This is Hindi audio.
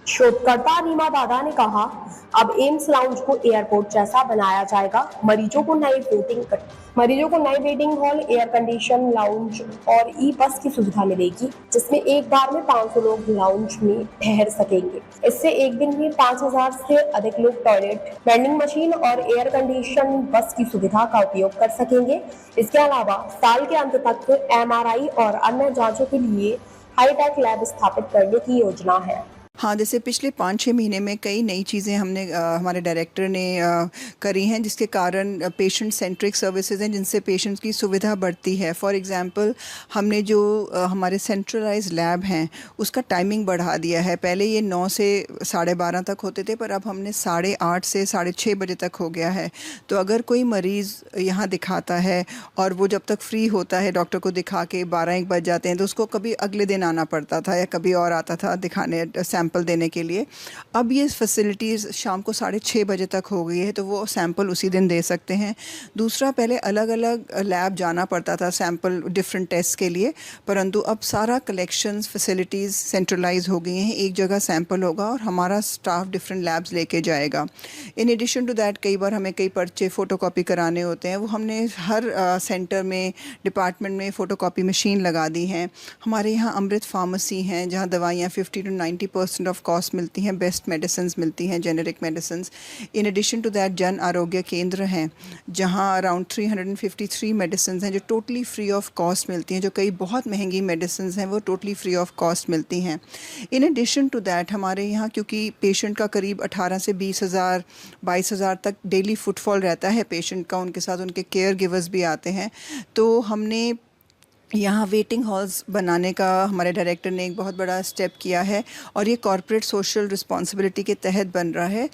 शोधकर्ता रीमा दादा ने कहा, अब एम्स लाउंज को एयरपोर्ट जैसा बनाया जाएगा। मरीजों को नए waiting hall, air condition lounge और ई बस की सुविधा मिलेगी, जिसमें एक बार में 500 लोग लाउंज में ठहर सकेंगे। इससे एक दिन में 5000 से अधिक लोग टॉयलेट, वेंडिंग मशीन और एयर कंडीशन बस की सुविधा का उपयोग कर सकेंगे। इसके अलावा साल के अंत तक MRI और अन्य जांचों के लिए हाईटेक लैब स्थापित करने की योजना है। हाँ, जैसे पिछले 5-6 महीने में कई नई चीज़ें हमने हमारे डायरेक्टर ने करी हैं, जिसके कारण पेशेंट सेंट्रिक सर्विसेज हैं, जिनसे पेशेंट्स की सुविधा बढ़ती है। फॉर एग्जांपल, हमने जो हमारे सेंट्रलाइज्ड लैब हैं उसका टाइमिंग बढ़ा दिया है। पहले ये 9 से 12:30 तक होते थे, पर अब हमने 8:30 से 6:30 बजे तक हो गया है। तो अगर कोई मरीज़ यहाँ दिखाता है और वो जब तक फ्री होता है, डॉक्टर को दिखा के 12-1 बज जाते हैं, तो उसको कभी अगले दिन आना पड़ता था या कभी और आता था दिखाने सैंपल देने के लिए। अब ये फैसिलिटीज़ शाम को 6:30 बजे तक हो गई है, तो वो सैंपल उसी दिन दे सकते हैं। दूसरा, पहले अलग अलग लैब जाना पड़ता था सैंपल डिफरेंट टेस्ट के लिए, परंतु अब सारा कलेक्शंस फैसिलिटीज़ सेंट्रलाइज हो गई हैं। एक जगह सैंपल होगा और हमारा स्टाफ डिफरेंट लैब्स लेके जाएगा। इन एडिशन टू दैट, कई बार हमें कई पर्चे फ़ोटोकॉपी कराने होते हैं, वो हमने हर सेंटर में, डिपार्टमेंट में फ़ोटोकॉपी मशीन लगा दी हैं। हमारे यहाँ अमृत फार्मेसी हैं, जहाँ दवाइयाँ 50 to 90% ऑफ कॉस्ट मिलती हैं, बेस्ट मेडिसिन्स मिलती हैं, generic medicines. In addition to that, Jan Aarogya केंद्र हैं, जहां अराउंड 353 मेडिसिन्स हैं जो टोटली फ्री ऑफ कॉस्ट मिलती हैं। जो कई बहुत महंगी मेडिसिन्स हैं वो टोटली फ्री ऑफ कॉस्ट मिलती हैं। इन एडिशन टू दैट, हमारे यहाँ क्योंकि पेशेंट का करीब 18 से 20,000 22,000 तक डेली फुटफॉल रहता है पेशेंट का, उनके साथ उनके केयर गिवर्स भी आते हैं, तो हमने यहाँ वेटिंग हॉल्स बनाने का हमारे डायरेक्टर ने एक बहुत बड़ा स्टेप किया है और ये कॉर्पोरेट सोशल रिस्पॉन्सिबिलिटी के तहत बन रहा है।